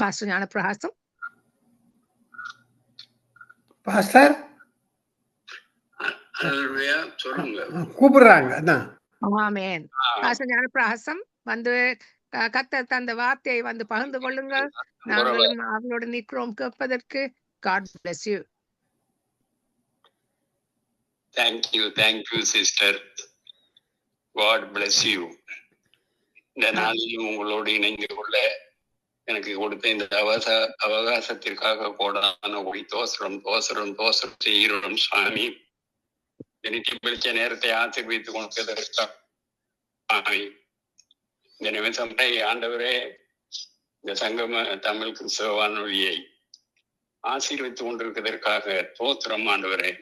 Pastor Gnanaprakasam. Pastor சொல்லுங்க, கூப்பிடுறாங்க. அதான் ஆமென். பாஸ்டர் ஞானப்பிரகாசம் வந்து கர்த்தர் தந்த வார்த்தையை வந்து பகிர்ந்து கொள்ளுங்கள். நாங்களும் அவங்களோட நிற்கிறோம் கேட்பதற்கு. God bless you. Thank you sister. God bless you. இந்த நாளில் உங்களோடு இணைந்து கொள்ள எனக்கு கொடுத்த இந்த அவகாசத்திற்காக கோடான ஒளி தோசரம் செய்கிறோம் சுவாமி. எனக்கு பிடிச்ச நேரத்தை ஆசீர்வதித்துக் கொண்டதற்காக இந்த நிமிஷம் ஆண்டவரே இந்த சங்கம தமிழ் கிறிஸ்தவ வானொலியை ஆசீர்வதித்துக் கொண்டிருப்பதற்காக தோத்திரம் ஆண்டவரே.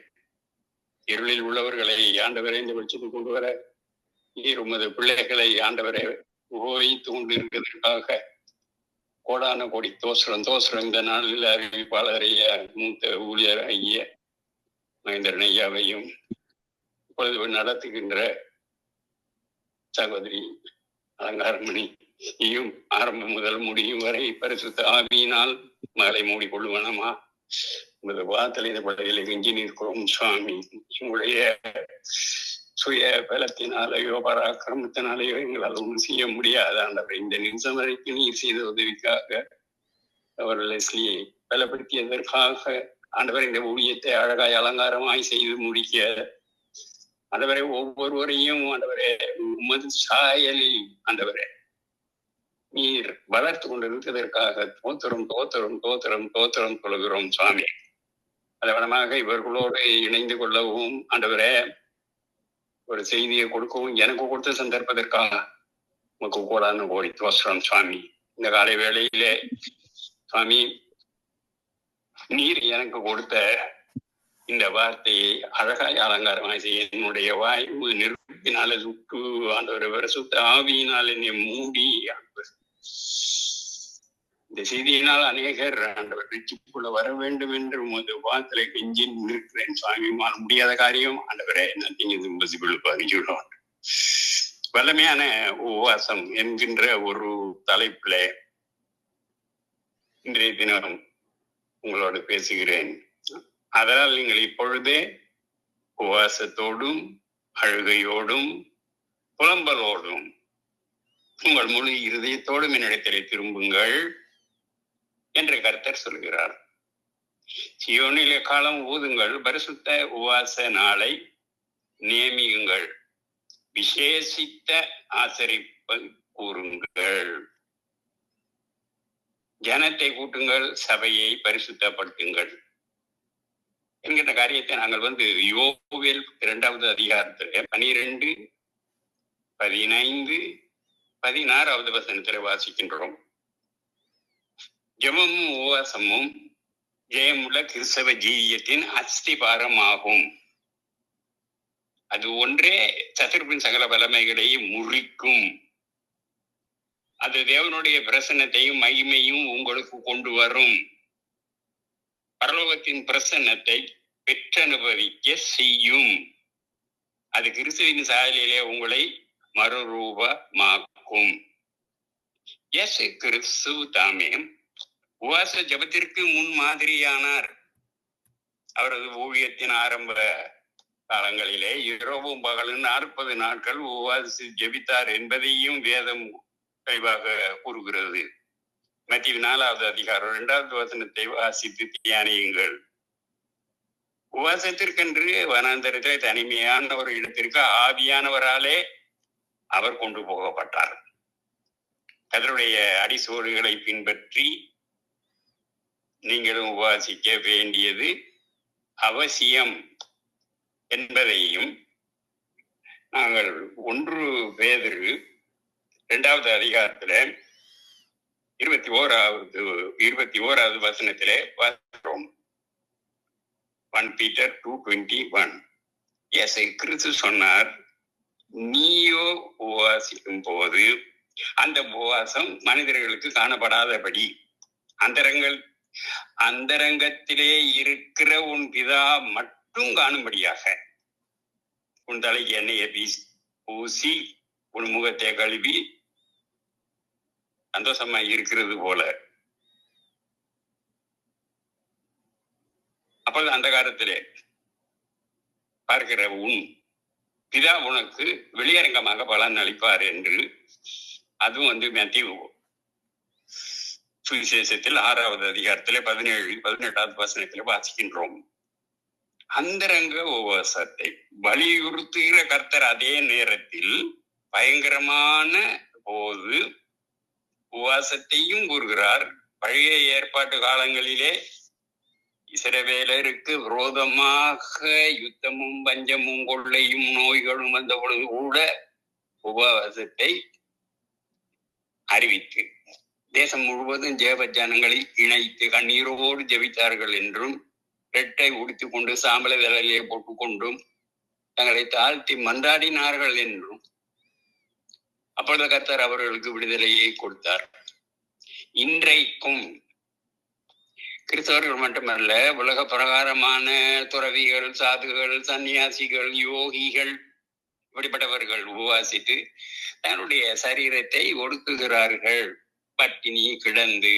இருளில் உள்ளவர்களை ஆண்டவரே இந்த வெளிச்சத்துக்கு கொண்டு வர நீர் உமது பிள்ளைகளை ஆண்டவரை உபயோகித்துக் கொண்டிருப்பதற்காக கோடான கோடி தோசரம் இந்த நாளில் அறிவிப்பாளரைய மூத்த ஊழியர் ஐய மகேந்திரன் ஐயாவையும் இப்பொழுது நடத்துகின்ற சகோதரி அலங்காரமணியும் ஆரம்பம் முதல் முடியும் வரை பரிசுத்த ஆவியினால் மகளை மூடிக்கொள்ளுவனமா உமது வார்த்தையில் இந்த பள்ளிகளை கெஞ்சி நிற்கிறோம் சுவாமி. உங்களுடைய சுய பலத்தினாலேயோ பராக்கிரமத்தினாலேயோ எங்களால் ஒன்றும் செய்ய முடியாது ஆண்டவரை. இந்த நிமிஷம் வரைக்கும் நீர் செய்த உதவிக்காக அவர் லெஸ்லியை பலப்படுத்தியதற்காக ஆண்டவரை இந்த ஊழியத்தை அழகாய் அலங்காரமாய் செய்து முடிக்க ஆண்டவரை ஒவ்வொருவரையும் ஆண்டவரே உமது சாயலில் ஆண்டவரே நீர் வளர்த்து கொண்டிருப்பதற்காக தோத்திரம் சொல்கிறோம் சுவாமி. அதவனமாக இவர்களோடு இணைந்து கொள்ளவும் ஆண்டவரே ஒரு செய்தியை கொடுக்கவும் எனக்கு கொடுத்த சந்தர்ப்பதற்காக உமக்கு கோடான கோடி தோத்திரம் சுவாமி. இந்த காலை வேளையிலே சுவாமி நீர் எனக்கு கொடுத்த இந்த வார்த்தையை அழகாய் அலங்காரமாய் செய்ய என்னுடைய வாய்வு நெருப்பினால சுட்டு ஆண்டவர் பரிசுத்த ஆவியினால் என்னை மூடி இந்த செய்தியினால் அநேகர் ஆண்டவர் வெற்றிக்குள்ள வர வேண்டும் என்று உமது வார்த்தையை கெஞ்சி நிற்கிறேன் சுவாமி. முடியாத காரியம் ஆண்டவரே நத்திங். வல்லமையான உபவாசம் என்கின்ற ஒரு தலைப்புல இன்றைய தினம் உங்களோடு பேசுகிறேன். அதனால் நீங்கள் இப்பொழுதே உபவாசத்தோடும் அழுகையோடும் புலம்பலோடும் உங்கள் முழு இருதயத்தோடும் என்னிடத்திலே திரும்புங்கள் என்று கர்த்தர் சொல்கிறார். சீயோனிலே காலம் ஊதுங்கள், பரிசுத்த உபவாச நாளை நியமியுங்கள், விசேஷித்த ஆசரிப்பை கூறுங்கள், ஜனத்தை கூட்டுங்கள், சபையை பரிசுத்தப்படுத்துங்கள் என்கிற காரியத்தை நாங்கள் யோவேல் 2வது அதிகாரத்தில் 12, 15, 16வது வசனத்தில் வாசிக்கின்றோம். ஜெபமும் உபவாசமும் ஜெயமுள்ள கிறிஸ்தவ ஜீவியத்தின் அஸ்திபாரம் ஆகும். அது ஒன்றே சத்துருவின் சகல வல்லமைகளை முறிக்கும். அது தேவனுடைய பிரசன்னத்தையும் மகிமையும் உங்களுக்கு கொண்டு வரும். பரலோகத்தின் பிரசன்னத்தை பெற்றனுபவிக்க செய்யும். அது கிறிஸ்துவின் சாயலிலே உங்களை மறுரூபமாக்கும். இயேசு கிறிஸ்து தாமே உபவாச ஜபத்திற்கு முன்மாதிரியானார். அவரது ஊழியத்தின் ஆரம்ப காலங்களிலே இரவும் பகலும் 40 நாட்கள் உபவாசி ஜெபித்தார் என்பதையும் வேதம் தெளிவாக கூறுகிறது. மத்தேயு 4வது அதிகாரம் 2வது வசனத்தை வாசித்து தியானியுங்கள். உபவாசத்திற்கென்று வனாந்தரத்திலே தனிமையான ஒரு இடத்திற்கு ஆவியானவராலே அவர் கொண்டு போகப்பட்டார். அதனுடைய அடிசோடுகளை பின்பற்றி நீங்களும் உபவாசிக்க வேண்டியது அவசியம் என்பதையும் நாங்கள் 1 பேதுரு 2வது அதிகாரத்துல 21வது வசனத்திலே பார்க்கிறோம். 1 Peter 2:21. இயேசு கிறிஸ்து சொன்னார், நீயோ உபவாசிக்கும் போது அந்த உபவாசம் மனிதர்களுக்கு காணப்படாதபடி அந்தரங்கத்திலே இருக்கிற உன் பிதா மட்டும் காணும்படியாக உன் தலைக்கு எண்ணெயை பூசி உன் முகத்தை கழுவி சந்தோஷமா இருக்கிறது போல அப்பொழுது அந்த காலத்திலே பார்க்கிற உன் பிதா உனக்கு வெளியரங்கமாக பலன் அளிப்பார் என்று, அதுவும் மேத்யூ சுவிசேஷத்தில் 6வது அதிகாரத்திலே 17-18வது வசனத்திலே வாசிக்கின்றோம். அந்தரங்க உபவாசத்தை வலியுறுத்துகிற கர்த்தர் அதே நேரத்தில் பயங்கரமான போது உபவாசத்தையும் கூறுகிறார். பழைய ஏற்பாட்டு காலங்களிலே இஸ்ரவேலருக்கு விரோதமாக யுத்தமும் பஞ்சமும் கொள்ளையும் நோய்களும் வந்த பொழுது கூட உபவாசத்தை அறிவித்து தேசம் முழுவதும் ஜெப ஜனங்களை இணைத்து கண்ணீரோடு ஜெபித்தார்கள் என்றும், ரெட்டை உடுத்திக் கொண்டு சாம்பலை விரலிலே போட்டுக்கொண்டும் தங்களை தாழ்த்தி மன்றாடினார்கள் என்றும், அப்பொழுது கர்த்தர் அவர்களுக்கு விடுதலையை கொடுத்தார். இன்றைக்கும் கிறிஸ்தவர்கள் மட்டுமல்ல, உலக பிரகாரமான துறவிகள், சாதுகள், சன்னியாசிகள், யோகிகள், இப்படிப்பட்டவர்கள் உபவாசித்து தன்னுடைய சரீரத்தை ஒடுக்குகிறார்கள். பட்டினி கிடந்து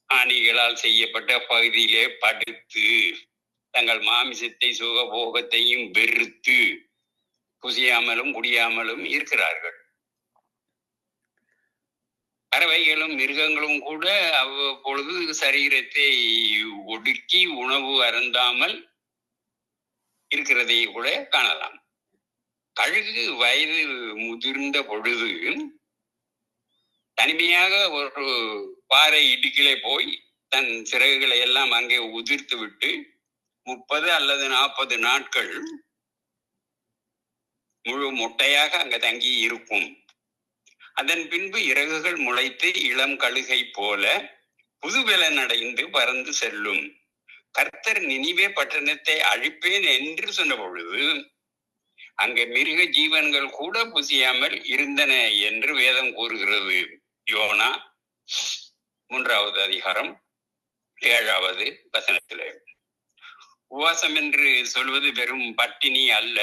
ஆணிகளால் செய்யப்பட்ட பகுதியிலே படுத்து தங்கள் மாமிசத்தை சுகபோகத்தையும் வெறுத்து குசியாமலும் குடியாமலும் இருக்கிறார்கள். பறவைகளும் மிருகங்களும் கூட அவ்வப்பொழுது சரீரத்தை ஒடுக்கி உணவு அருந்தாமல் இருக்கிறதை கூட காணலாம். கழுகு வயது முதிர்ந்த பொழுது தனிமையாக ஒரு பாறை இடுக்கிலே போய் தன் சிறகுகளை எல்லாம் அங்கே உதிர்த்து விட்டு 30 அல்லது 40 நாட்கள் முழு முட்டையாக அங்க தங்கி இருக்கும். அதன் பின்பு இறகுகள் முளைத்து இளம் கழுகை போல புதுவெளன் அடைந்து பறந்து செல்லும். கர்த்தர் நினிவே பட்டணத்தை அழிப்பேன் என்று சொன்ன பொழுது அங்கே மிருக ஜீவன்கள் கூட புசியாமல் இருந்தன என்று வேதம் கூறுகிறது. யோனா 3வது அதிகாரம் 7வது வசனத்திலே. உபவாசம் என்று சொல்வது வெறும் பட்டினி அல்ல,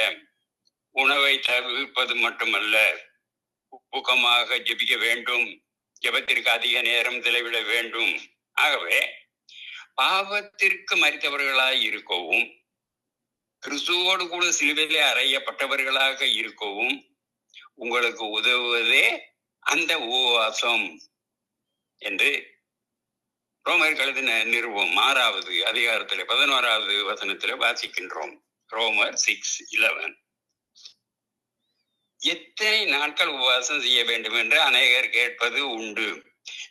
உணவை தவிர்ப்பது மட்டுமல்ல, ஊக்கமாக ஜெபிக்க வேண்டும், ஜெபத்திற்கு அதிக நேரம் செலவிட வேண்டும். ஆகவே பாவத்திற்கு மரித்தவர்களாய் இருக்கவும், கிறிஸ்துவோடு கூட சிலுவையிலே அறையப்பட்டவர்களாக இருக்கவும் உங்களுக்கு உதவுவதே அந்த உபவாசம் என்று ரோமர் எழுதின நிருபம் 6வது அதிகாரத்திலே 11வது வசனத்திலே வாசிக்கின்றோம். ரோமர் 6:11. எத்தனை நாட்கள் உபவாசம் செய்ய வேண்டும் என்று அநேகர் கேட்பது உண்டு.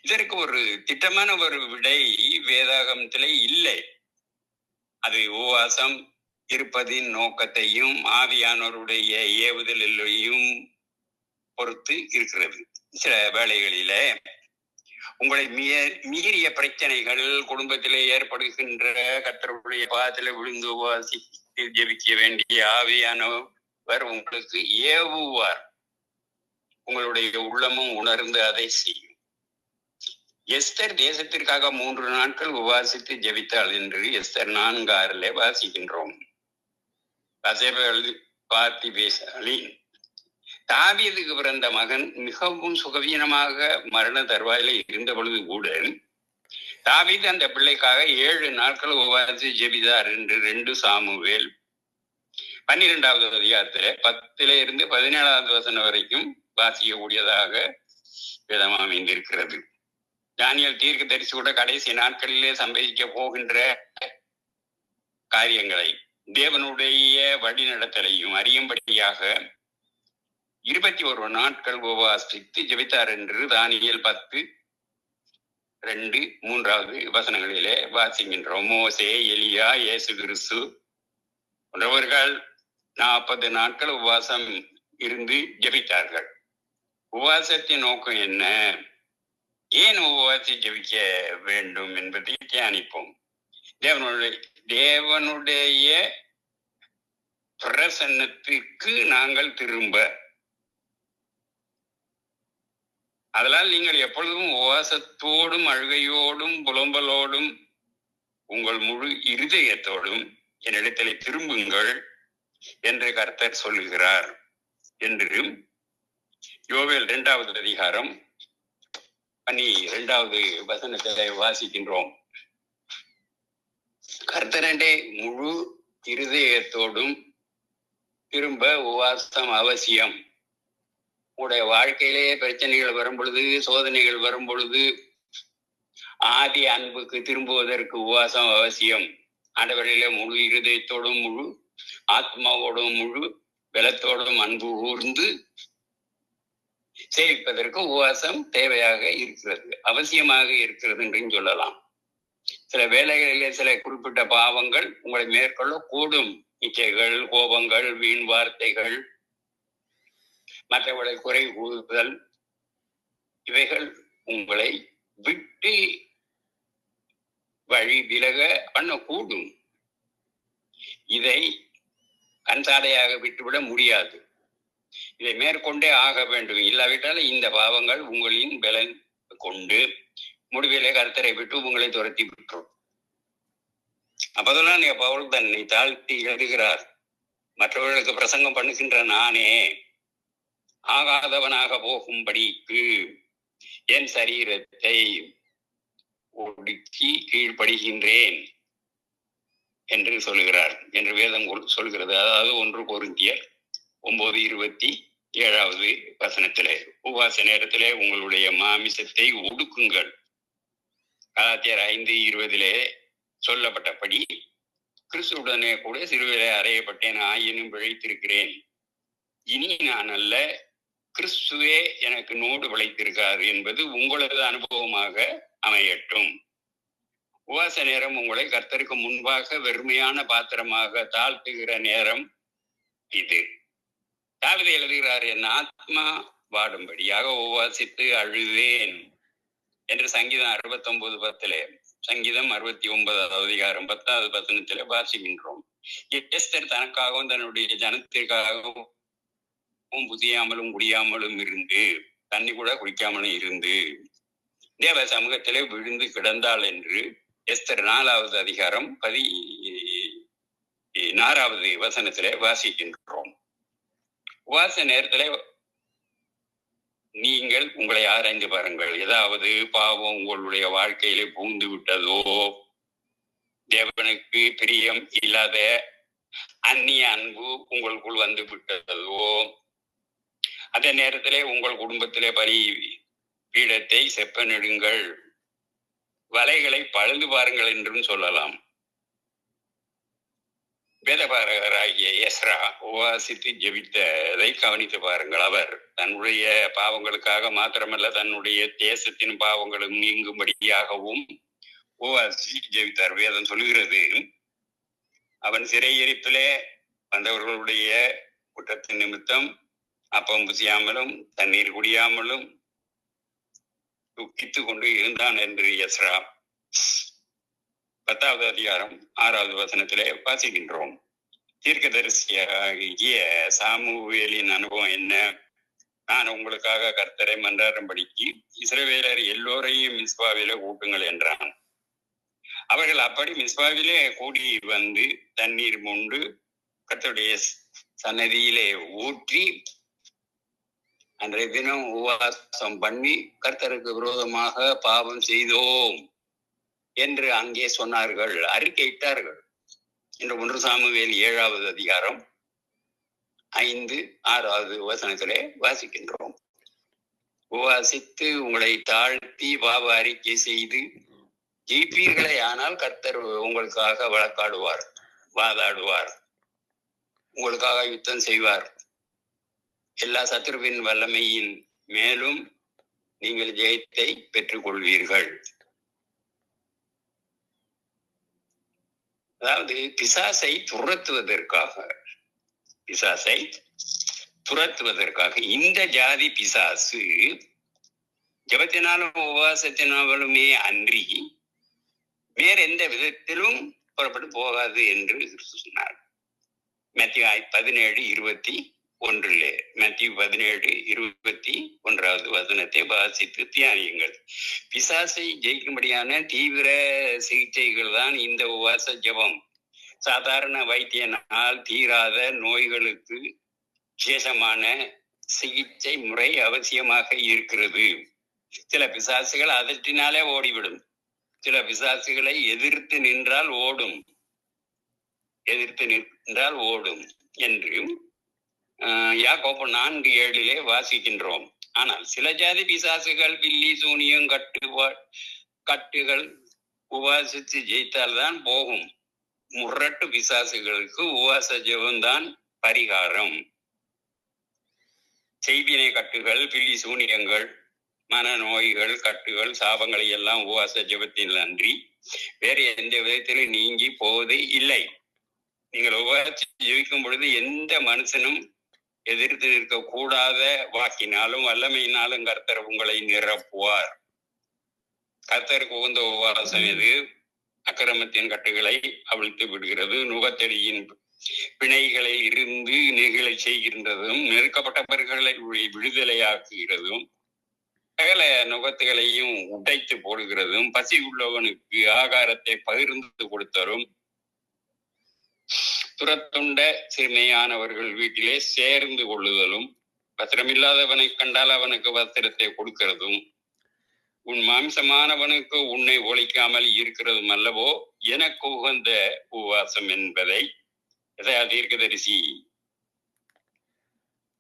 இதற்கு ஒரு திட்டமான ஒரு விடை வேதாகமத்திலே இல்லை. அது உபவாசம் இருப்பதின் நோக்கத்தையும் ஆவியானவருடைய ஏவுதலையும் பொறுத்து இருக்கிறது. சில வேளைகளில உங்களை மீறிய பிரச்சனைகள், குடும்பத்திலே ஏற்படுகின்ற கர்த்தருடைய பாதத்திலே விழுந்து உபவாசித்து ஜெபிக்க வேண்டிய ஆவியானவர் உங்களுக்கு ஏவுவார். உங்களுடைய உள்ளமும் உணர்ந்து அதை செய்யும். எஸ்தர் தேசத்திற்காக 3 நாட்கள் உபவாசித்து ஜெபித்தாள் என்று எஸ்தர் 4:6 வாசிக்கின்றோம். பார்த்தி பேசாலின் தாவீதுக்கு பிறந்த மகன் மிகவும் சுகவீனமாக மரண தருவாயில இருந்த பொழுது கூட தாவீது அந்த பிள்ளைக்காக 7 நாட்கள் உபவாசி ஜெபித்தார் என்று 2 சாமுவேல் 12வது அதிகாரத்திலே 10 - 17வது வசனம் வரைக்கும் வாசிக்கக்கூடியதாக வேதம் அமைந்திருக்கிறது. தானியேல் தீர்க்கதரிசி கூட கடைசி நாட்களிலே சம்பவிக்க போகின்ற காரியங்களை தேவனுடைய வழிநடத்தலையும் அறியும்படியாக 21 நாட்கள் உபவாசித்து ஜெபித்தார் என்று தானியேல் 10:2-3வது வசனங்களிலே வாசிக்கின்றோம். மோசே, எலியா, இயேசு கிறிஸ்து போன்றவர்கள் 40 நாட்கள் உபவாசம் இருந்து ஜெபித்தார்கள். உபவாசத்தின் நோக்கம் என்ன? ஏன் உபவாசி ஜெபிக்க வேண்டும் என்பதை தியானிப்போம். தேவனுடைய பிரசன்னத்திற்கு நாங்கள் திரும்ப, அதனால் நீங்கள் எப்பொழுதும் உபவாசத்தோடும் அழுகையோடும் புலம்பலோடும் உங்கள் முழு இருதயத்தோடும் என்னிடத்திலே திரும்புங்கள் என்று கர்த்தர் சொல்லுகிறார் என்று யோவேல் 2வது அதிகாரம் 12வது வசனத்தை வாசிக்கின்றோம். கர்த்தரண்டை முழு இருதயத்தோடும் திரும்ப உபவாசம் அவசியம். உங்களுடைய வாழ்க்கையிலேயே பிரச்சனைகள் வரும் பொழுது, சோதனைகள் வரும் பொழுது ஆதி அன்புக்கு திரும்புவதற்கு உபவாசம் அவசியம். ஆண்டவரிலே முழு இருதயத்தோடும் முழு ஆத்மாவோடும் முழு பலத்தோடும் அன்பு கூர்ந்து சேவிப்பதற்கு உபவாசம் தேவையாக இருக்கிறது, அவசியமாக இருக்கிறது என்றும் சொல்லலாம். சில வேளைகளிலே சில குறிப்பிட்ட பாவங்கள் உங்களை மேற்கொள்ள கூடும். இச்சைகள், கோபங்கள், வீண் வார்த்தைகள், மற்றவர்களை குறை கூறுதல், இவைகள் உங்களை விட்டு வழி விலக பண்ணக்கூடும். இதை கண்சாலையாக விட்டுவிட முடியாது. இதை மேற்கொண்டே ஆக வேண்டும். இல்லாவிட்டால் இந்த பாவங்கள் உங்களின் பலன் கொண்டு முடிவிலே கர்த்தரை விட்டு உங்களை துரத்தி விட்டுரும். அப்போதெல்லாம் பவுல் தன்னை தாழ்த்தி எழுதுகிறார். மற்றவர்களுக்கு பிரசங்கம் பண்ணுகின்ற நானே ஆகாதவனாக போகும்படிக்கு என் சரீரத்தை ஒடுக்கி கீழ்ப்படுகின்றேன் என்று சொல்லுகிறார் என்று வேதம் சொல்கிறது. அதாவது 1 கொரிந்தியர் 9:27 உபவாச நேரத்திலே உங்களுடைய மாமிசத்தை ஒடுக்குங்கள். கலாத்தியர் 5:20 சொல்லப்பட்டபடி கிறிஸ்துவுடனே கூட சிலுவையிலே அறையப்பட்டேன், ஆயினும் பிழைத்திருக்கிறேன். இனி நான் அல்ல, கிறிஸ்துவே எனக்கு நோடு பிழைத்திருக்கார் என்பது உங்களது அனுபவமாக அமையட்டும். உபவாச நேரம் உங்களை கர்த்தருக்கு முன்பாக வெறுமையான பாத்திரமாக தாழ்த்துகிற நேரம் இது. தாவீது எழுதுகிறார், என் ஆத்மா வாடும்படியாக உபவாசித்து அழுதேன் என்று சங்கீதம் 69:10 சங்கீதம் 69:10 வாசிக்கின்றோம். எஸ்தர் தனக்காகவும் தன்னுடைய ஜனத்திற்காகவும் புதியாமலும் குடியாமலும் இருந்து, தண்ணி கூட குடிக்காமலும் இருந்து தேவ சமூகத்திலே விழுந்து கிடந்தாள் என்று எஸ்தர் 4:16 வாசிக்கின்றோம். உபவாச நேரத்திலே நீங்கள் உங்களை ஆராய்ந்து பாருங்கள். ஏதாவது பாவம் உங்களுடைய வாழ்க்கையிலே புகுந்து விட்டதோ, தேவனுக்கு பிரியம் இல்லாத அந்நிய அன்பு உங்களுக்குள் வந்து விட்டதோ, அதே நேரத்திலே உங்கள் குடும்பத்திலே பலி பீடத்தை செப்பனிடுங்கள், வலைகளை பழுது பாருங்கள் என்றும் சொல்லலாம். வேதபாரகராகிய எஸ்ரா உபவாசித்து ஜெபித்ததை கவனித்து பாருங்கள். அவர் தன்னுடைய பாவங்களுக்காக மாத்திரமல்ல, தன்னுடைய தேசத்தின் பாவங்களும் நீங்கும்படியாகவும் உபவாசித்து ஜெபித்தார். வேதம் சொல்லுகிறது, அவன் சிறையிருப்பிலே வந்தவர்களுடைய குற்றத்தின் நிமித்தம் அப்பம் புசியாமலும் தண்ணீர் குடியாமலும் துக்கித்து கொண்டு இருந்தான் என்று எஸ்ரா 10:6 வாசிக்கின்றோம். தீர்க்கதரிசியாகிய சாமுவேலின் அனுபவம் என்ன? நான் உங்களுக்காக கர்த்தரை மன்றாடும்படிக்கு இஸ்ரவேலர் எல்லோரையும் மிஸ்பாவிலே கூட்டுங்கள் என்றான். அவர்கள் அப்படி மிஸ்பாவிலே கூடி வந்து தண்ணீர் மொண்டு கர்த்தருடைய சன்னதியிலே ஊற்றி அன்றைய தினம் உபவாசம் பண்ணி கர்த்தருக்கு விரோதமாக பாவம் செய்தோம் என்று அங்கே சொன்னார்கள், அறிக்கையிட்டார்கள் என்று 1 சாமுவேல் 7:5-6 வாசிக்கின்றோம். உபவாசித்து உங்களை தாழ்த்தி பாவ அறிக்கை செய்து ஜெயிப்பீர்களே ஆனால் கர்த்தர் உங்களுக்காக வழக்காடுவார், வாதாடுவார், உங்களுக்காக யுத்தம் செய்வார். எல்லா சத்துருவின் வல்லமையின் மேலும் நீங்கள் ஜெயத்தை பெற்றுக் கொள்வீர்கள். அதாவது பிசாசை துரத்துவதற்காக இந்த ஜாதி பிசாசு ஜெபத்தினாலும் உபவாசத்தினாலுமே அன்றி வேற எந்த விதத்திலும் புறப்பட்டு போகாது என்று சொன்னார். மத்தேயு 17:21 வாசித்து தியானியுங்கள். பிசாசை ஜெயிக்கும்படியான தீவிர சிகிச்சைகள் தான் இந்த உபவாச ஜெபம். சாதாரண வைத்தியனால் தீராத நோய்களுக்கு விசேஷமான சிகிச்சை முறை அவசியமாக இருக்கிறது. சில பிசாசுகள் அதற்றினாலே ஓடிவிடும், சில பிசாசுகளை எதிர்த்து நின்றால் ஓடும். எதிர்த்து நின்றால் ஓடும் என்று யாக்கோபு 4:7 வாசிக்கின்றோம். ஆனால் சில ஜாதி பிசாசுகள் பில்லி சூனியம் கட்டுகள் உபாசித்து ஜெயித்தால்தான் போகும். முரட்டு பிசாசுகளுக்கு உபாச ஜெபம்தான் பரிகாரம். செய்வினை கட்டுகள், பில்லி சூனியங்கள், மனநோய்கள், கட்டுகள், சாபங்களை எல்லாம் உபாச ஜெபத்தில் அன்றி வேறு எந்த விதத்திலும் நீங்கி போவதே இல்லை. நீங்கள் உபாசி ஜெபிக்கும் பொழுது எந்த மனுஷனும் எதிர்த்து நிற்க கூடாத வாக்கினாலும் வல்லமையினாலும் கர்த்தர் உங்களை நிரப்புவார். கர்த்தருக்கு உகந்த உபவாசம் எது? அக்கிரமத்தின் கட்டுகளை அவிழ்த்து விடுகிறது, நுகத்தடியின் பிணைகளை இருந்து நெகிழ செய்கின்றதும், நெருக்கப்பட்டவர்களை விடுதலையாக்குகிறதும், சகல நுகத்துகளையும் உடைத்து போடுகிறதும், பசி உள்ளவனுக்கு ஆகாரத்தை பகிர்ந்து கொடுத்தரும், துரத்துண்ட சிறுமையானவர்கள் வீட்டிலே சேர்ந்து கொள்ளுதலும், வஸ்திரமில்லாதவனை கண்டால் அவனுக்கு வஸ்திரத்தை கொடுக்கிறதும், உன் மாம்சமானவனுக்கு உன்னை ஒழிக்காமல் இருக்கிறதும் அல்லவோ எனக்கு உகந்த உபவாசம் என்பதை எசையா தீர்க்கதரிசி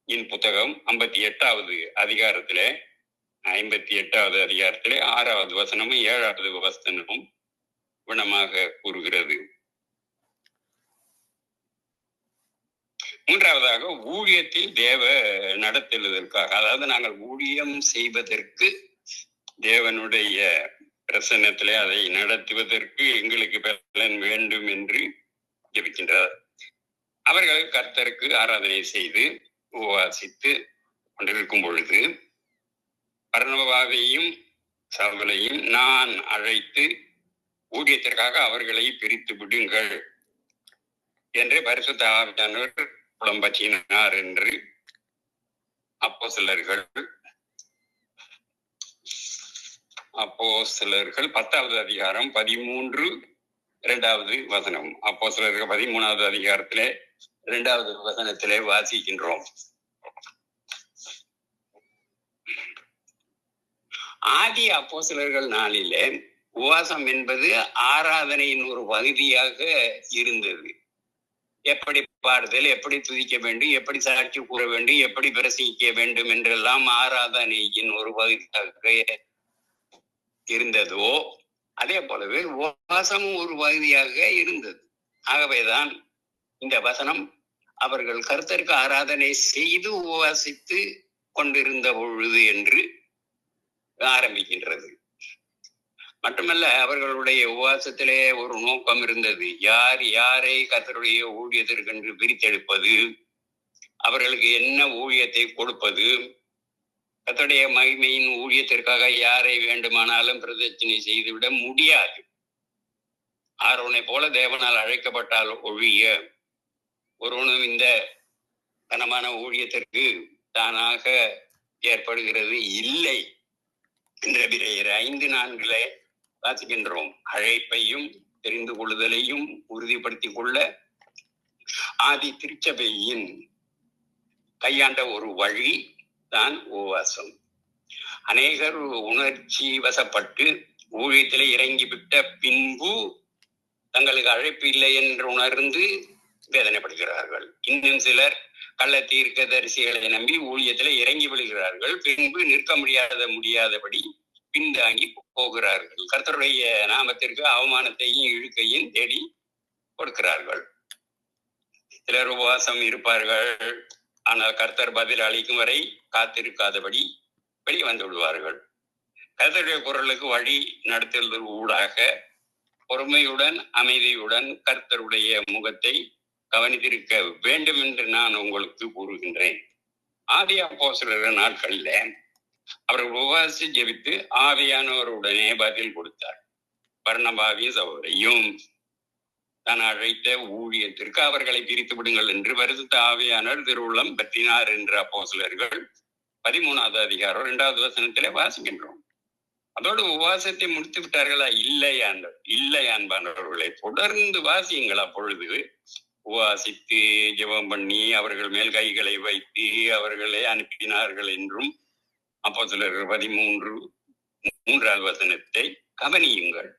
இன் புத்தகம் 58வது அதிகாரத்திலே 58வது அதிகாரத்திலே 6வது வசனமும் 7வது வசனமும் குணமாக கூறுகிறது. மூன்றாவதாக, ஊழியத்தில் தேவ நடத்துவதற்காக, அதாவது நாங்கள் ஊழியம் செய்வதற்கு தேவனுடைய பிரசன்னத்திலே அதை நடத்துவதற்கு எங்களுக்கு பலன் வேண்டும் என்று ஜெபிக்கின்றார். அவர்கள் கர்த்தருக்கு ஆராதனை செய்து உபவாசித்து கொண்டிருக்கும் பொழுது பர்னபாவையும் சவுலையும் நான் அழைத்து ஊழியத்திற்காக அவர்களை பிரித்து விடுங்கள் என்று பரிசுத்த ஆவியானவர் புலம்பற்றினார் என்று அப்போஸ்தலர்கள் 10வது அதிகாரம் 13 வசனம். அப்போஸ்தலர்கள் 13வது அதிகாரத்திலே 2வது வசனத்திலே வாசிக்கின்றோம். ஆதி அப்போஸ்தலர்கள் நாளிலே உபவாசம் என்பது ஆராதனையின் ஒரு பகுதியாக இருந்தது. எப்படி பாடுதல், எப்படி துதிக்க வேண்டும், எப்படி சாட்சி கூற வேண்டும், எப்படி பிரசங்கிக்க வேண்டும் என்றெல்லாம் ஆராதனையின் ஒரு பகுதியாக இருந்ததோ அதே போலவே உபவாசமும் ஒரு பகுதியாக இருந்தது. ஆகவேதான் இந்த வசனம் அவர்கள் கர்த்தருக்கு ஆராதனை செய்து உபவாசித்து கொண்டிருந்த பொழுது என்று ஆரம்பிக்கின்றது. மட்டுமல்ல, அவர்களுடைய உபவாசத்திலே ஒரு நோக்கம் இருந்தது. யார் யாரை கர்த்தருடைய ஊழியத்திற்கென்று பிரித்தெடுப்பது, அவர்களுக்கு என்ன ஊழியத்தை கொடுப்பது, கர்த்தருடைய மகிமையின் ஊழியத்திற்காக யாரை வேண்டுமானாலும் பிரதிஷ்டை செய்துவிட முடியாது. ஆரோனை போல தேவனால் அழைக்கப்பட்டால் ஒழிய ஒருவனும் இந்த கனமான ஊழியத்திற்கு தானாக ஏற்படுகிறது இல்லை என்ற எபிரேயர் 5:4 வாசிக்கின்றோம். அழைப்பையும் தெரிந்து கொள்ளுதலையும் உறுதிப்படுத்திக் கொள்ள ஆதி திருச்சபையின் கையாண்ட ஒரு வழி தான் உபவாசம். அநேகர் உணர்ச்சி வசப்பட்டு ஊழியத்திலே இறங்கிவிட்ட பின்பு தங்களுக்கு அழைப்பு இல்லை என்று உணர்ந்து வேதனைப்படுகிறார்கள். இன்னும் சிலர் கள்ள தீர்க்கதரிசிகளை நம்பி ஊழியத்திலே இறங்கி விடுகிறார்கள். பின்பு நிற்க முடியாதபடி பின்தாங்கி போகிறார்கள். கர்த்தருடைய நாமத்திற்கு அவமானத்தையும் இழுக்கையும் தேடி கொடுக்கிறார்கள். சிலர் உபவாசம் இருப்பார்கள், ஆனால் கர்த்தர் பதில் அளிக்கும் வரை காத்திருக்காதபடி வெளியே வந்து விடுவார்கள். கர்த்தருடைய குரலுக்கு வழி நடத்துவது ஊடாக பொறுமையுடன் அமைதியுடன் கர்த்தருடைய முகத்தை கவனித்திருக்க வேண்டும் என்று நான் உங்களுக்கு கூறுகின்றேன். ஆதி அப்போஸ்தலர் நாட்களில் அவர்கள் உபவாசி ஜெபித்து ஆவியானவருடனே பதில் கொடுத்தார். பர்னபாவையும் சவுலையும் தான் அழைத்த ஊழியத்திற்கு அவர்களை பிரித்து விடுங்கள் என்று பரிசுத்த ஆவியானவர் திருவுள்ளம் பற்றினார் என்று அப்போஸ்தலர்கள் 13வது அதிகாரம் 2வது வசனத்திலே வாசிக்கின்றோம். அதோடு உபவாசத்தை முடித்து விட்டார்களா? இல்லை அன்பானவர்களை, தொடர்ந்து வாசியுங்கள். அப்பொழுது உபவாசித்து ஜெபம் பண்ணி அவர்கள் மேல் கைகளை வைத்து அவர்களை அனுப்பினார்கள் என்றும் அப்போஸ்தலர்கள் 13:3 வசனத்தை கவனியுங்கள்.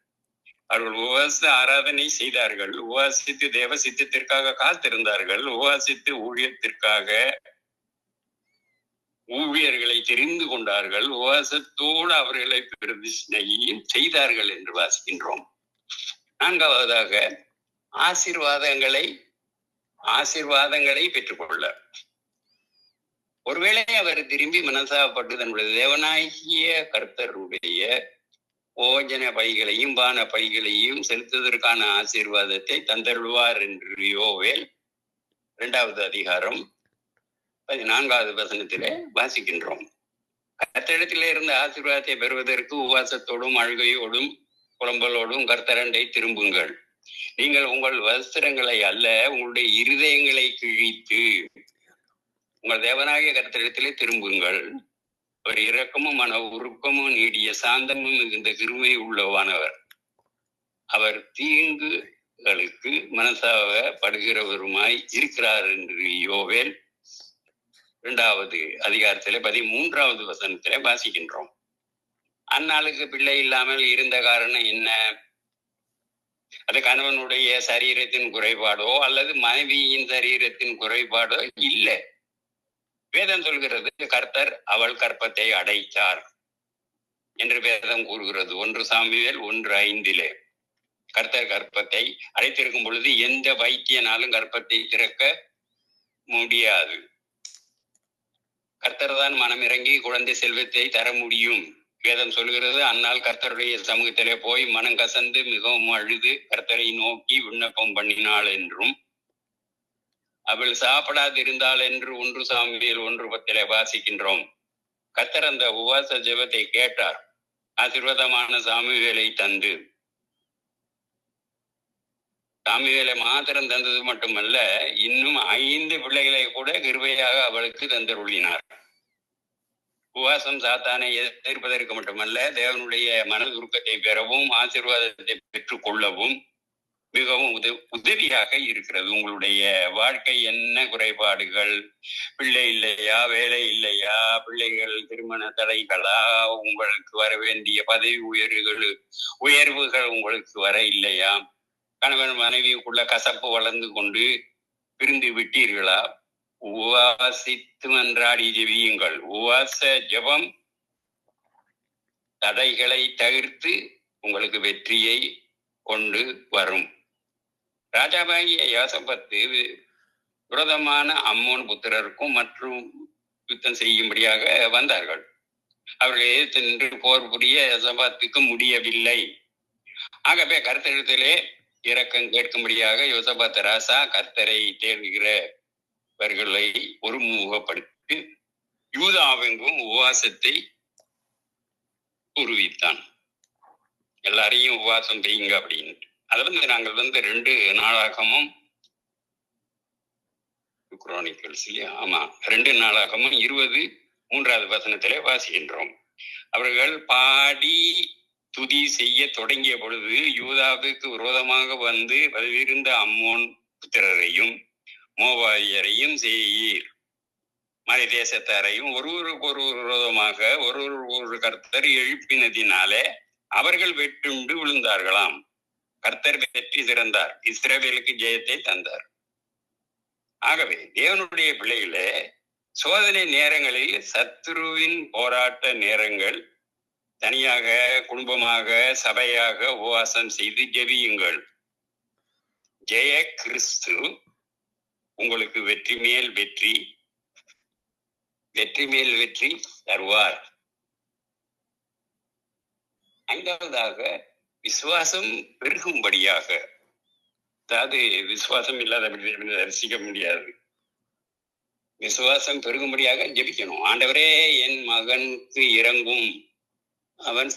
அவர்கள் உபவாச ஆராதனை செய்தார்கள், உபவாசித்து தேவ சித்தத்திற்காக காத்திருந்தார்கள், உபவாசித்து ஊழியத்திற்காக ஊழியர்களை தெரிந்து கொண்டார்கள், உபவாசத்தோடு அவர்களை பிரதிஷ்டையும் செய்தார்கள் என்று வாசிக்கின்றோம். நான்காவதாக ஆசீர்வாதங்களை பெற்றுக்கொள்ள, ஒருவேளை அவர் திரும்பி மனசாப்பட்டு தன்னுடைய தேவனாகிய கர்த்தருடைய ஓஜன பைகளையும் பான பைகளையும் செலுத்துவதற்கான ஆசீர்வாதத்தை தந்தருள்வார் என்று யோவேல் 2வது அதிகாரம் 14வது வசனத்திலே வாசிக்கின்றோம். கர்த்தரிடத்திலே இருந்த ஆசீர்வாதத்தை பெறுவதற்கு உபவாசத்தோடும் அழுகையோடும் புலம்பலோடும் கர்த்தரண்டை திரும்புங்கள். நீங்கள் உங்கள் வஸ்திரங்களை அல்ல, உங்களுடைய இருதயங்களை கிழித்து உங்கள் தேவனாகிய கர்த்தரிடத்திலே திரும்புங்கள். அவர் இரக்கமும் மன உருக்கமும் நீடிய சாந்தமும் மிகுந்த கிருமை உள்ளவானவர். அவர் தீங்குகளுக்கு மனசாகப்படுகிறவருமாய் இருக்கிறார் என்று யோவேல் 2வது அதிகாரத்திலே 13வது வசனத்திலே வாசிக்கின்றோம். அந்நாளுக்கு பிள்ளை இல்லாமல் இருந்த காரணம் என்ன? அது கணவனுடைய சரீரத்தின் குறைபாடோ அல்லது மனைவியின் சரீரத்தின் குறைபாடோ இல்லை. வேதம் சொல்கிறது, கர்த்தர் அவள் கற்பத்தை அடைத்தார் என்று வேதம் கூறுகிறது. 1 சாமுவேல் 1:5 கர்த்தர் கற்பத்தை அடைத்திருக்கும் பொழுது எந்த வைத்தியனாலும் கற்பத்தை திறக்க முடியாது. கர்த்தர் தான் மனமிறங்கி குழந்தை செல்வத்தை தர முடியும். வேதம் சொல்கிறது, அந்நாள் கர்த்தருடைய சமூகத்திலே போய் மனம் கசந்து மிகவும் அழுது கர்த்தரை நோக்கி விண்ணப்பம் பண்ணினாள் என்றும், அவள் சாப்பிடாதிருந்தாள் என்று 1 சாமுவேல் 1:10 வாசிக்கின்றோம். கர்த்தர் அந்த உபவாச ஜெபத்தை கேட்டார். ஆசீர்வாதமான சாமுவேலை தந்து, சாமுவேலை மாத்திரம் தந்தது மட்டுமல்ல, இன்னும் 5 பிள்ளைகளை கூட கிருபையாக அவளுக்கு தந்தருளினார். உபவாசம் சாத்தானை எதிர்ப்பதற்கு மட்டுமல்ல, தேவனுடைய மனதுருக்கத்தை பெறவும் ஆசீர்வாதத்தை பெற்றுக் கொள்ளவும் மிகவும் உதவியாக இருக்கிறது. உங்களுடைய வாழ்க்கை என்ன குறைபாடுகள், பிள்ளை இல்லையா, வேலை இல்லையா, பிள்ளைகள் திருமண தடைகளா, உங்களுக்கு வர வேண்டிய பதவி உயர்வுகள் உங்களுக்கு வர இல்லையா, கணவன் மனைவிக்குள்ள கசப்பு வளர்ந்து கொண்டு பிரிந்து விட்டீர்களா, உபவாசித்து மன்றாடி ஜெபியுங்கள். உபவாச ஜெபம் தடைகளை தவிர்த்து உங்களுக்கு வெற்றியை கொண்டு வரும். ராஜாவாகிய யோசபாத்து விரோதமான அம்மோன் புத்திரருக்கும் மற்றும் யுத்தம் செய்யும்படியாக வந்தார்கள். அவர்கள் எதிர்த்து நின்று போர் புரிய யோசபாத்துக்கு முடியவில்லை. ஆகவே கர்த்தரிடத்திலே இரக்கம் கேட்கும்படியாக யோசபாத் ராசா கர்த்தரை தேடுகிறவர்களை ஒருமுகப்படுத்தி யூதாவெங்கும் உபவாசத்தை உருவித்தான். எல்லாரையும் உபவாசம் செய்யுங்க அப்படின்னு. அதுல நாங்கள் 2 நாளாகமும் குரோனிக்கல்ஸ் இல்லையா, ஆமா, 2 நாளாகமும் 23வது வசனத்திலே வாசிக்கின்றோம். அவர்கள் பாடி துதி செய்ய தொடங்கிய பொழுது யூதாவுக்கு விரோதமாக வந்து பதிவிருந்த அம்மோன் புத்திரரையும் மோவாபியரையும் சேயீர் மலை தேசத்தாரையும் ஒருவருக்கு விரோதமாக ஒரு கர்த்தர் எழுப்பினதினாலே அவர்கள் வெட்டுண்டு விழுந்தார்களாம். கர்த்தர் வெற்றி திறந்தார், இஸ்ரவேலுக்கு ஜெயத்தை தந்தார். ஆகவே தேவனுடைய பிள்ளைகளே, சோதனை நேரங்களில் சத்துருவின் போராட்ட நேரங்கள் தனியாக, குடும்பமாக, சபையாக உபவாசம் செய்து ஜெபியுங்கள். ஜெய கிறிஸ்து உங்களுக்கு வெற்றி மேல் வெற்றி தருவார். 5வதாக விசுவாசம் பெருகும்படியாக, அதாவது விசுவாசம் இல்லாதபடி தரிசிக்க முடியாது. விசுவாசம் பெருகும்படியாக ஜெபிக்கணும். ஆண்டவரே, என் மகனுக்கு இறங்கும், அவன்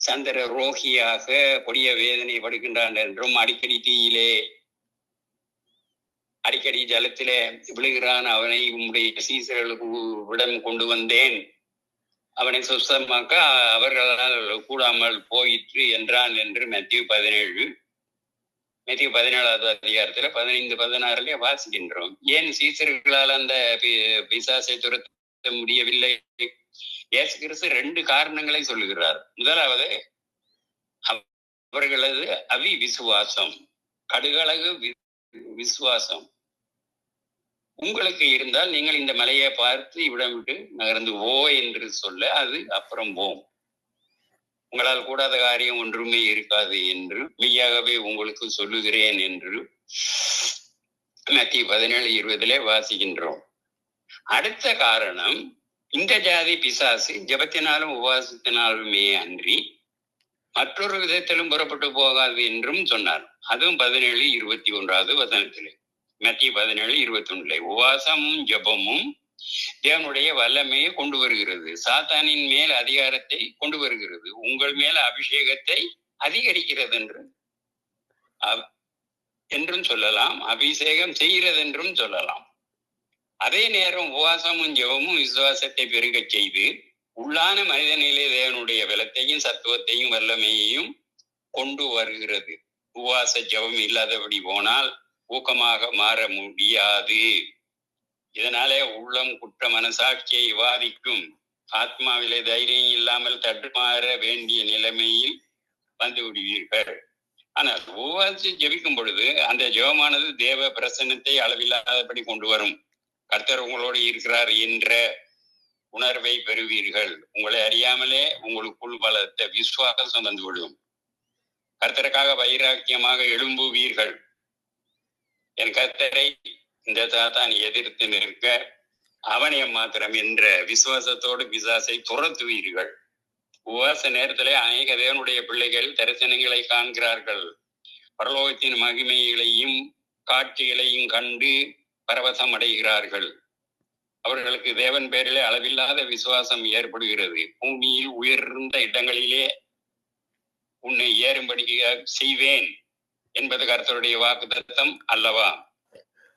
சந்திர ரோகியாக கொடிய வேதனை படுகின்றான் என்றும், அடிக்கடி தீயிலே அடிக்கடி ஜலத்திலே விழுகிறான், அவனை உம்முடைய சீசர்களுக்கு விடம் கொண்டு வந்தேன், அவனை சுத்தமாக்க அவர்களால் கூடாமல் போயிற்று என்றான் என்று மத்தேயு 17வது அதிகாரத்துல 15-16 வாசிக்கின்றோம். ஏன் சீசர்களால் அந்த பிசாசை துரத்த முடியவில்லை? இயேசு கிறிஸ்து 2 காரணங்களை சொல்லுகிறார். முதலாவது, அவர்களது விசுவாசம், கடுகளவு விசுவாசம் உங்களுக்கு இருந்தால் நீங்கள் இந்த மலையை பார்த்து இவ்விடம் விட்டு நகர்ந்து ஓ என்று சொல்ல அது அப்புறம் போம். உங்களால் கூடாத காரியம் ஒன்றுமே இருக்காது என்று மெய்யாகவே உங்களுக்கு சொல்லுகிறேன் என்று மத்திய 17:20 வாசிக்கின்றோம். அடுத்த காரணம், இந்த ஜாதி பிசாசு ஜபத்தினாலும் உபவாசத்தினாலுமே அன்றி மற்றொரு விதத்திலும் புறப்பட்டு போகாது என்றும் சொன்னார். அதுவும் 17:21 மத்திய 17:21 உபவாசமும் ஜபமும் தேவனுடைய வல்லமையை கொண்டு வருகிறது, சாத்தானின் மேல் அதிகாரத்தை கொண்டு வருகிறது, உங்கள் மேல அபிஷேகத்தை அதிகரிக்கிறது என்றும் சொல்லலாம், அபிஷேகம் செய்கிறது என்றும் சொல்லலாம். அதே நேரம் உபவாசமும் ஜெபமும் விசுவாசத்தை பெருகச் செய்து உள்ளான மனிதனிலே தேவனுடைய பலத்தையும் சத்துவத்தையும் வல்லமையையும் கொண்டு வருகிறது. உபவாச ஜெபம் இல்லாதபடி போனால் ஊக்கமாக மாற முடியாது. இதனாலே உள்ளம் குற்ற மனசாட்சியை விவாதிக்கும், ஆத்மாவிலே தைரியம் இல்லாமல் தடுமாற வேண்டிய நிலைமையில் வந்து விடுவீர்கள். ஆனால் உபவாசி ஜெபிக்கும் பொழுது அந்த ஜெபமானது தேவ பிரசன்னத்தை அளவில்லாதபடி கொண்டு வரும். கர்த்தர் உங்களோடு இருக்கிறார் என்ற உணர்வை பெறுவீர்கள். உங்களை அறியாமலே உங்களுக்குள் பலத்த விசுவாசம் வந்துவிடும். கர்த்தருக்காக வைராக்கியமாக எழும்புவீர்கள். என் கர்த்தரை இந்த சாத்தான் எதிர்த்து நிற்க அவனை மாத்திரம் என்ற விசுவாசத்தோடு பிசாசை துரத்துவீர்கள். உபவாச நேரத்திலே அநேக தேவனுடைய பிள்ளைகள் தரிசனங்களை காண்கிறார்கள். பரலோகத்தின் மகிமைகளையும் காட்சிகளையும் கண்டு பரவசம் அடைகிறார்கள். அவர்களுக்கு தேவன் பேரிலே அளவில்லாத விசுவாசம் ஏற்படுகிறது. பூமியில் உயர்ந்த இடங்களிலே உன்னை ஏறும்படி செய்வேன் என்பது கர்த்தருடைய வாக்குத்தத்தம் அல்லவா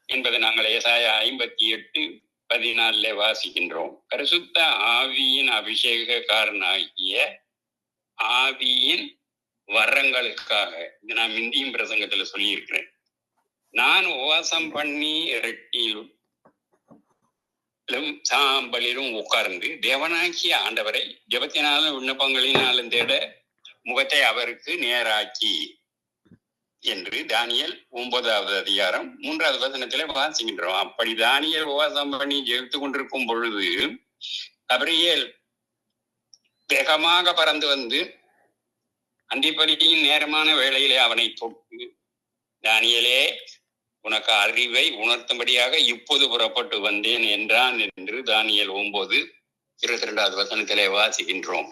என்பது நாங்கள் ஏசாயா 58:14 வாசிக்கின்றோம். பரிசுத்த ஆவியின் அபிஷேகக்காரனாகிய ஆவியின் வரங்களுக்காக, இது நான் இந்தியும் பிரசங்கத்துல சொல்லியிருக்கிறேன். நான் உபவாசம் பண்ணி இரட்டிலும் சாம்பலிலும் உட்கார்ந்து தேவனாக்கிய ஆண்டவரை ஜெபத்தினாலும் விண்ணப்பங்களினாலும் தேட முகத்தை அவருக்கு நேராக்கி என்று தானியேல் 9:3 வாசிக்கின்றோம். அப்படி தானியேல் உபவாசம் பண்ணி ஜெபித்துக் கொண்டிருக்கும் பொழுது கபிரியேல் வேகமாக பறந்து வந்து அந்திப்பலியின் நேரமான வேளையிலே அவனை தொட்டு, தானியேலே, உனக்கு அறிவை உணர்த்தும்படியாக இப்போது புறப்பட்டு வந்தேன் என்றான் என்று தானியேல் 9:22 வாசிக்கின்றோம்.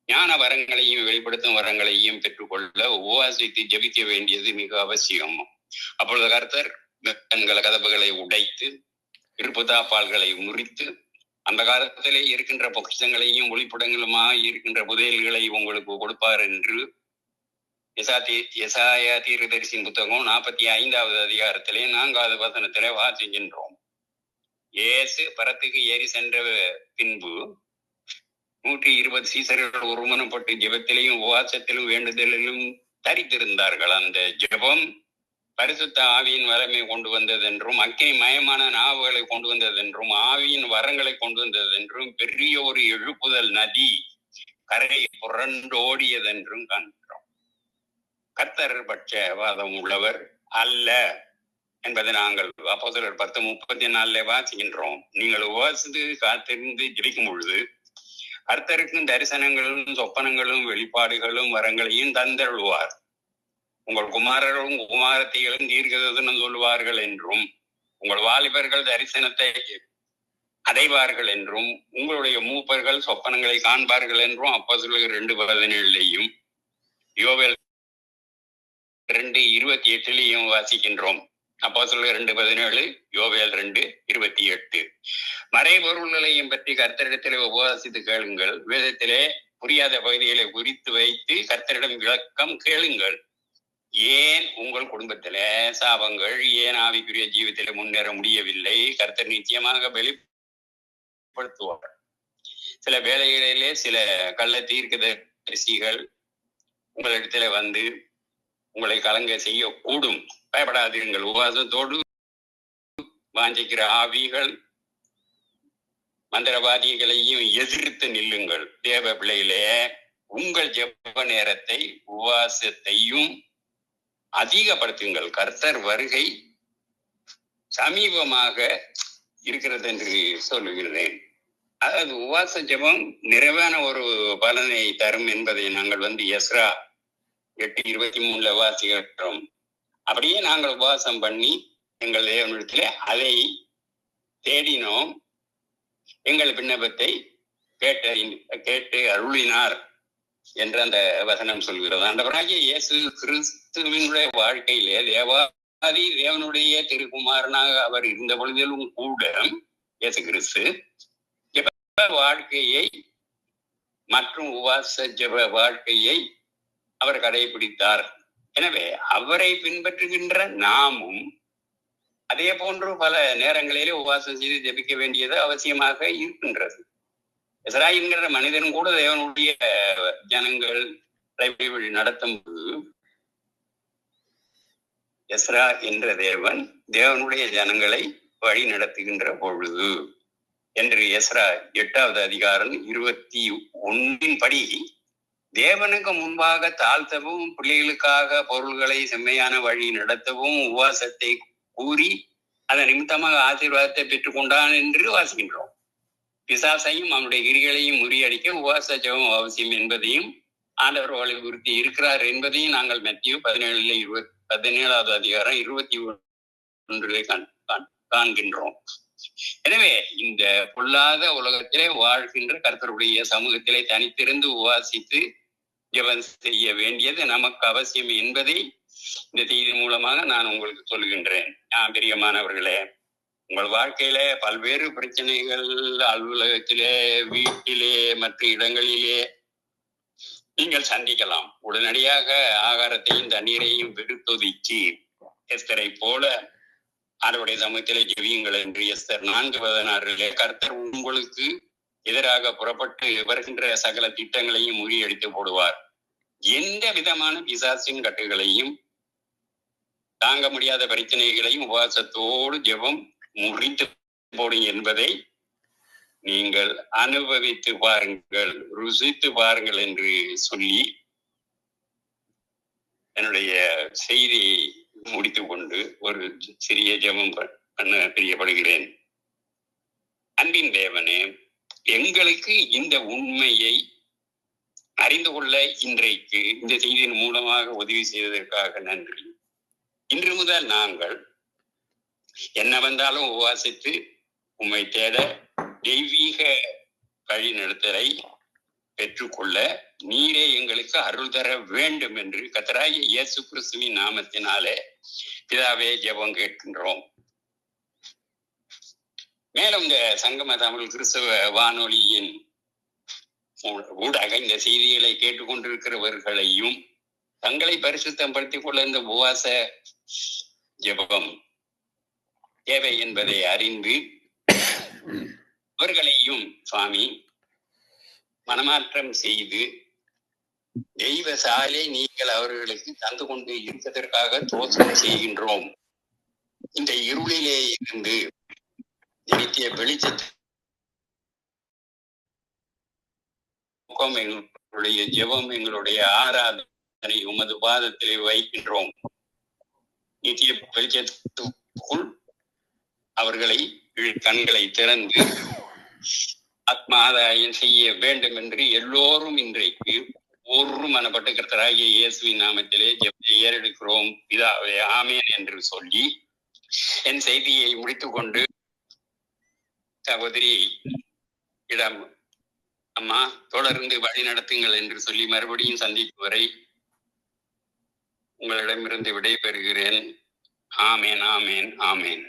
ஞான வரங்களையும் வெளிப்படுத்தும் வரங்களையும் பெற்றுக்கொள்ள உபவாசித்து ஜெபிக்க வேண்டியது மிக அவசியம். அப்பொழுது கர்த்தர் கதவுகளை உடைத்து இருப்புதாப்பால்களை முறித்து அந்த காலத்திலே இருக்கின்ற பொக்கிஷங்களையும் ஒளிப்படங்களுமாய் இருக்கின்ற புதையல்களை உங்களுக்கு கொடுப்பார் என்று எசாயா தீர்க்கதரிசியின் புத்தகம் 45 4 வாசிக்கின்றோம். இயேசு பரத்துக்கு ஏறி சென்ற பின்பு 120 சீசர்கள் ஒருமனப்பட்டு ஜெபத்திலையும் உபவாசத்திலும் வேண்டுதலிலும் தரித்திருந்தார்கள். அந்த ஜெபம் பரிசுத்த ஆவியின் வல்லமை கொண்டு வந்ததென்றும், அக்கினி மயமான நாவுகளை கொண்டு வந்ததென்றும், ஆவியின் வரங்களை கொண்டு வந்ததென்றும், பெரிய ஒரு எழுப்புதல் நதி கரையை புரண்டோடியதென்றும் காண்கிறோம். கர்த்தர் பட்சவாதம் உள்ளவர் அல்ல என்பதை நாங்கள் அப்போஸ்தலர் 10:34 வாசிக்கின்றோம். நீங்கள் உபவாசித்து காத்திருந்து ஜெபிக்கும் பொழுது கர்த்தருக்கும் தரிசனங்களும் சொப்பனங்களும் வெளிப்பாடுகளும் வரங்களையும் தந்தருள்வார். உங்கள் குமாரரும் குமாரத்திகளும் தீர்க்கதரிசனம் சொல்லுவார்கள் என்றும், உங்கள் வாலிபர்கள் தரிசனத்தை அடைவார்கள் என்றும், உங்களுடைய மூப்பர்கள் சொப்பனங்களை காண்பார்கள் என்றும் அப்போஸ்தலர் 2:17 யோவேல் 2:28 வாசிக்கின்றோம். அப்போஸ்தலர் 2:17 யோவேல் 2:28. மறைபொருள்களையும் பற்றி கர்த்தரிடத்திலே உபவாசித்து கேளுங்கள். வேதத்திலே புரியாத பகுதிகளை குறித்து வைத்து கர்த்தரிடம் விளக்கம் கேளுங்கள். ஏன் உங்கள் குடும்பத்திலே சாபங்கள், ஏன் ஆவிக்குரிய ஜீவித்திலே முன்னேற முடியவில்லை? கர்த்தர் நிச்சயமாக வெளிப்படுத்துவார். சில வேளைகளிலே சில கள்ள தீர்க்கதரிசிகள் உங்களிடத்திலே வந்து உங்களை கலங்க செய்யக்கூடும். பயப்படாதீர்கள். உபவாசத்தோடு வாஞ்சிக்கிற ஆவிகள் மந்திரவாதிகளையும் எதிர்த்து நில்லுங்கள். தேவ பிள்ளையிலே உங்கள் ஜெப நேரத்தை உபவாசத்தையும் அதிகப்படுத்துங்கள். கர்த்தர் வருகை சமீபமாக இருக்கிறது என்று சொல்லுகிறேன். அதாவது உபவாச ஜெபம் நிறைவான ஒரு பலனை தரும் என்பதை நாங்கள் எஸ்ரா 8:23 வாசிக்கிறோம். அப்படியே நாங்கள் உபவாசம் பண்ணி எங்கள் தேவனிடத்திலே அதை தேடினோம், எங்கள் விண்ணப்பத்தை கேட்டு அருளினார் என்று அந்த வசனம் சொல்கிறது. ஆண்டவராகிய இயேசு கிறிஸ்துவினுடைய வாழ்க்கையிலே தேவனுடைய திருக்குமாரனாக அவர் இருந்த பொழுதிலும் கூட இயேசு கிறிஸ்து வாழ்க்கையை மற்றும் உபவாச ஜெப வாழ்க்கையை அவர் கடைபிடித்தார். எனவே அவரை பின்பற்றுகின்ற நாமும் அதே போன்று பல நேரங்களிலே உபவாசம் செய்து ஜெபிக்க வேண்டியது அவசியமாக இருக்கின்றது. எஸ்ரா என்கிற மனிதன் கூட தேவனுடைய ஜனங்கள் நடத்தும் போது எஸ்ரா என்ற தேவனுடைய ஜனங்களை வழி நடத்துகின்ற பொழுது என்று எஸ்ரா 8வது அதிகாரம் 21 படி தேவனுக்கு முன்பாக தாழ்த்தவும் பிள்ளைகளுக்காக பொருள்களை செம்மையான வழி நடத்தவும் உபவாசத்தை கூறி அதன் நிமித்தமாக ஆசீர்வாதத்தை பெற்றுக்கொண்டான் என்று வாசிக்கின்றோம். பிசாசையும் அவனுடைய கிரிகளையும் முறியடிக்க உபவாச ஜெபம் அவசியம் என்பதையும் ஆண்டவர் வலியுறுத்தி இருக்கிறார் என்பதையும் நாங்கள் மத்தேயு 17வது அதிகாரம் 21 காண்கின்றோம். எனவே இந்த பொல்லாத உலகத்திலே வாழ்கின்ற கர்த்தருடைய சமூகத்திலே தனித்திருந்து உபவாசித்து ஜெபம் செய்ய வேண்டியது நமக்கு அவசியம் என்பதை இந்த செய்தி மூலமாக நான் உங்களுக்கு சொல்கின்றேன். பிரியமானவர்களே, உங்கள் வாழ்க்கையில பல்வேறு பிரச்சனைகள் அலுவலகத்திலே, வீட்டிலே, மற்ற இடங்களிலே நீங்கள் சந்திக்கலாம். உடனடியாக ஆகாரத்தையும் தண்ணீரையும் விடுத்தொதுக்கி எஸ்தரை போல ஆண்டவருடைய சமூகத்திலே ஜெபியுங்கள் என்று எஸ்தர் 4:16 கர்த்தர் உங்களுக்கு எதிராக புறப்பட்டு வருகின்ற சகல திட்டங்களையும் முறியடித்து போடுவார். எந்த விதமான பிசாசின் கட்டுகளையும் தாங்க முடியாத பிரச்சனைகளையும் உபவாசத்தோடு ஜெபம் முறித்து போடும் என்பதை நீங்கள் அனுபவித்து பாருங்கள், ருசித்து பாருங்கள் என்று சொல்லி என்னுடைய செய்தியை முடித்துக் கொண்டு ஒரு சிறிய ஜெபம் பண்ண பிரியப்படுகிறேன். அன்பின் தேவனே, எங்களுக்கு இந்த உண்மையை அறிந்து கொள்ள இன்றைக்கு இந்த செய்தியின் மூலமாக உதவி செய்ததற்காக நன்றி. இன்று முதல் நாங்கள் என்ன வந்தாலும் உபவாசித்து உம்மை தேட தெய்வீக வழி நடத்தலை பெற்றுக்கொள்ள நீரே எங்களுக்கு அருள் தர வேண்டும் என்று கர்த்தராகிய இயேசு கிறிஸ்துவின் நாமத்தினாலே பிதாவே ஜெபம் கேட்கின்றோம். மேலும் இந்த சங்கம தமிழ் கிறிஸ்தவ வானொலியின் ஊடாக இந்த செய்திகளை கேட்டுக்கொண்டிருக்கிறவர்களையும் தங்களை பரிசுத்தம் படுத்திக் கொள்ள இந்த உபவாச ஜெபம் தேவை என்பதை அறிந்து அவர்களையும் சுவாமி மனமாற்றம் செய்து தெய்வ சாலை நீங்கள் அவர்களுக்கு தந்து கொண்டு இருப்பதற்காக தோற்றம் செய்கின்றோம். இந்த இருளிலே இருந்து நித்திய வெளிச்சத்தை எங்களுடைய ஜெபம், எங்களுடைய ஆராதனை உமது பாதத்திலே வைக்கின்றோம். நித்திய வெளிச்சத்துக்குள் அவர்களை கண்களை திறந்து ஆத்மாதாயம் செய்ய வேண்டும் என்று எல்லோரும் இன்றைக்கு ஒரு மனப்பட்டு கர்த்தராகிய இயேசுவின் நாமத்திலே ஜெபத்தை ஏறெடுக்கிறோம் பிதாவே, ஆமென் என்று சொல்லி என் செய்தியை முடித்துக் கொண்டு சகோதரி இடம் அம்மா தொடர்ந்து வழி நடத்துங்கள் என்று சொல்லி மறுபடியும் சந்திக்கும் வரை உங்களிடமிருந்து விடைபெறுகிறேன். ஆமேன், ஆமேன், ஆமேன்.